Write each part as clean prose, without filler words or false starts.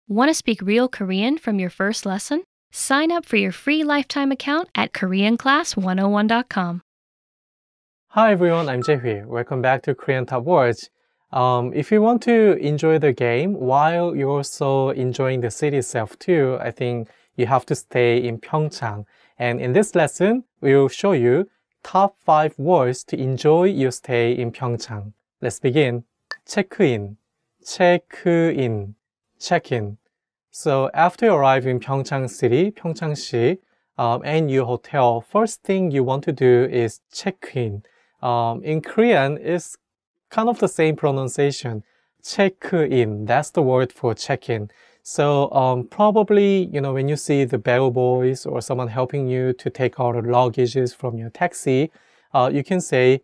Want to speak real Korean from your first lesson? Sign up for your free lifetime account at KoreanClass101.com. Hi everyone, I'm Jae-hui. Welcome back to Korean Top Words. If you want to enjoy the game while you're also enjoying the city itself too, I think you have to stay in PyeongChang. And in this lesson, we will show you top 5 words to enjoy your stay in PyeongChang. Let's begin. Check-in, check-in, check-in. So after you arrive in PyeongChang City, PyeongChang-si, and your hotel, first thing you want to do is check-in. In Korean, it's kind of the same pronunciation. Check-in, that's the word for check-in. So probably, when you see the bellboys or someone helping you to take out the luggages from your taxi, you can say,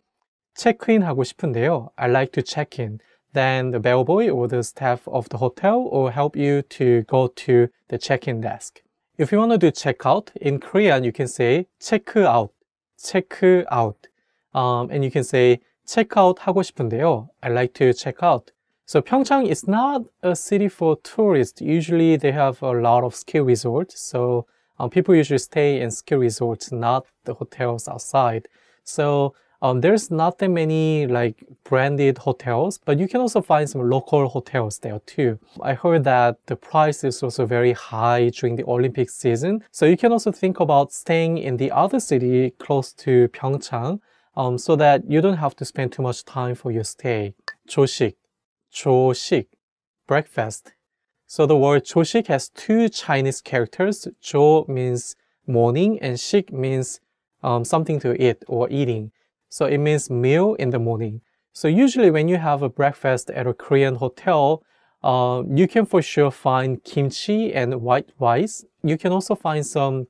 check-in 하고 싶은데요. I'd like to check in. Then the bellboy or the staff of the hotel will help you to go to the check-in desk. If you want to do check-out, in Korean, you can say check-out, check-out. And you can say check-out 하고 싶은데요. I'd like to check out. So PyeongChang is not a city for tourists. Usually they have a lot of ski resorts. So people usually stay in ski resorts, not the hotels outside. So there's not that many like branded hotels, but you can also find some local hotels there too. I heard that the price is also very high during the Olympic season. So you can also think about staying in the other city close to PyeongChang so that you don't have to spend too much time for your stay. 조식, 조식, breakfast. So the word 조식 has 2 Chinese characters. 조 means morning and 식 means something to eat or eating. So it means meal in the morning. So usually when you have a breakfast at a Korean hotel, you can for sure find kimchi and white rice. You can also find some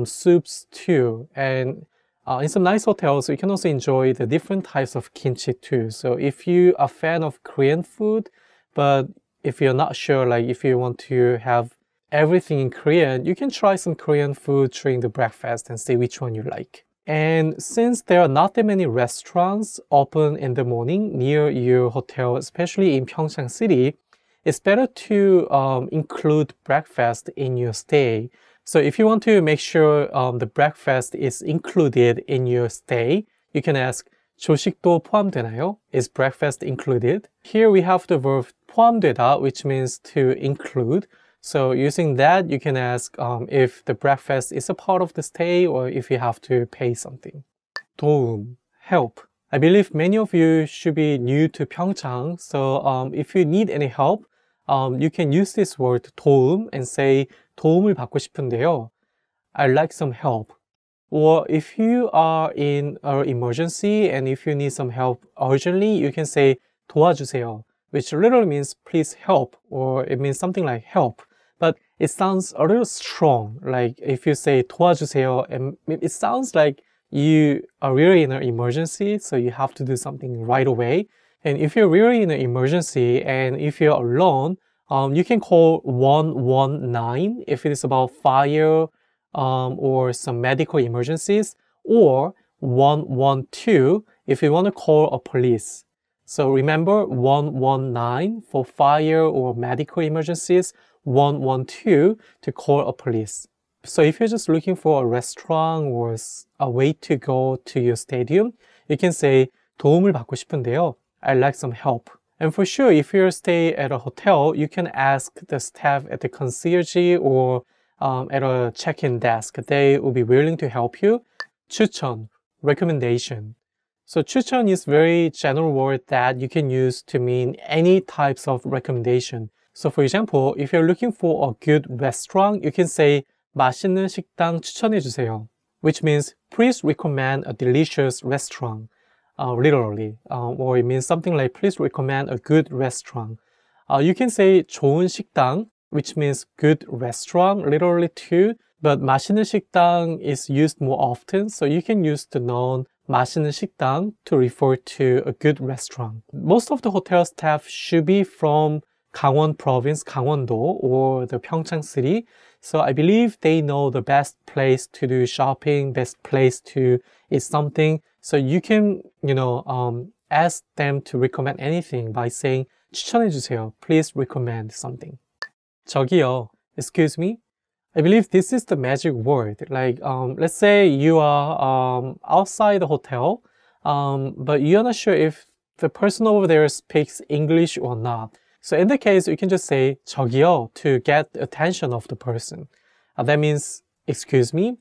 soups too. And in some nice hotels, you can also enjoy the different types of kimchi too. So if you are a fan of Korean food, but if you're not sure, like if you want to have everything in Korean, you can try some Korean food during the breakfast and see which one you like. And since there are not that many restaurants open in the morning near your hotel, especially in PyeongChang City, it's better to include breakfast in your stay. So if you want to make sure the breakfast is included in your stay, you can ask, 조식도 포함되나요? Is breakfast included? Here we have the verb 포함되다, which means to include. So using that, you can ask if the breakfast is a part of the stay or if you have to pay something. 도움, help. I believe many of you should be new to PyeongChang. So if you need any help, you can use this word 도움 and say 도움을 받고 싶은데요. I'd like some help. Or if you are in an emergency and if you need some help urgently, you can say 도와주세요, which literally means please help, or it means something like help. But it sounds a little strong. Like if you say 도와주세요, it sounds like you are really in an emergency, so you have to do something right away. And if you're really in an emergency and if you're alone, you can call 119 if it is about fire or some medical emergencies, or 112 if you want to call a police. So remember 119 for fire or medical emergencies, 112 to call a police. So if you're just looking for a restaurant or a way to go to your stadium, you can say 도움을 받고 싶은데요. I'd like some help. And for sure, if you stay at a hotel, you can ask the staff at the concierge or at a check-in desk. They will be willing to help you. 추천, recommendation. So 추천 is very general word that you can use to mean any types of recommendation. So for example, if you're looking for a good restaurant, you can say 맛있는 식당 추천해 주세요, which means please recommend a delicious restaurant, literally. Or it means something like please recommend a good restaurant. You can say 좋은 식당, which means good restaurant, literally too. But 맛있는 식당 is used more often, so you can use the noun 맛있는 식당 to refer to a good restaurant. Most of the hotel staff should be from Gangwon province, Gangwon-do, or the PyeongChang city. So I believe they know the best place to do shopping, best place to eat something. So you can, ask them to recommend anything by saying 추천해 주세요. Please recommend something. 저기요, excuse me. I believe this is the magic word. Like, let's say you are outside the hotel, but you're not sure if the person over there speaks English or not. So in that case, you can just say 저기요 to get the attention of the person. That means, excuse me.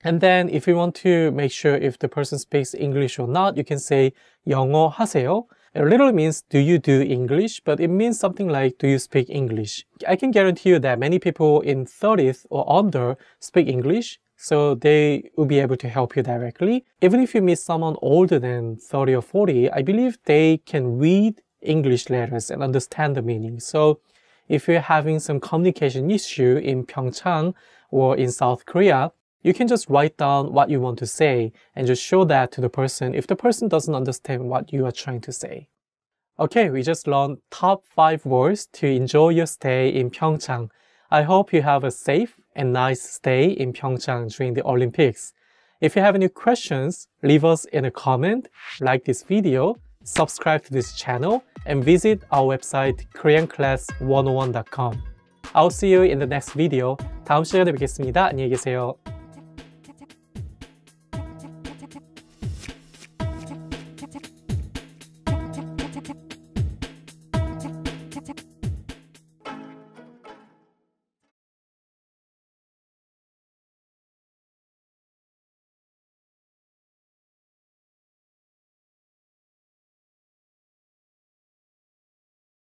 And then if you want to make sure if the person speaks English or not, you can say 영어 하세요. It literally means, do you do English? But it means something like, do you speak English? I can guarantee you that many people in 30s or under speak English, so they will be able to help you directly. Even if you meet someone older than 30 or 40, I believe they can read English letters and understand the meaning. So if you're having some communication issue in PyeongChang or in South Korea, you can just write down what you want to say and just show that to the person if the person doesn't understand what you are trying to say. Okay, we just learned top 5 words to enjoy your stay in PyeongChang. I hope you have a safe and nice stay in PyeongChang during the Olympics. If you have any questions, leave us in a comment, like this video, subscribe to this channel, and visit our website koreanclass101.com. I'll see you in the next video. 다음 시간에 뵙겠습니다. 안녕히 계세요.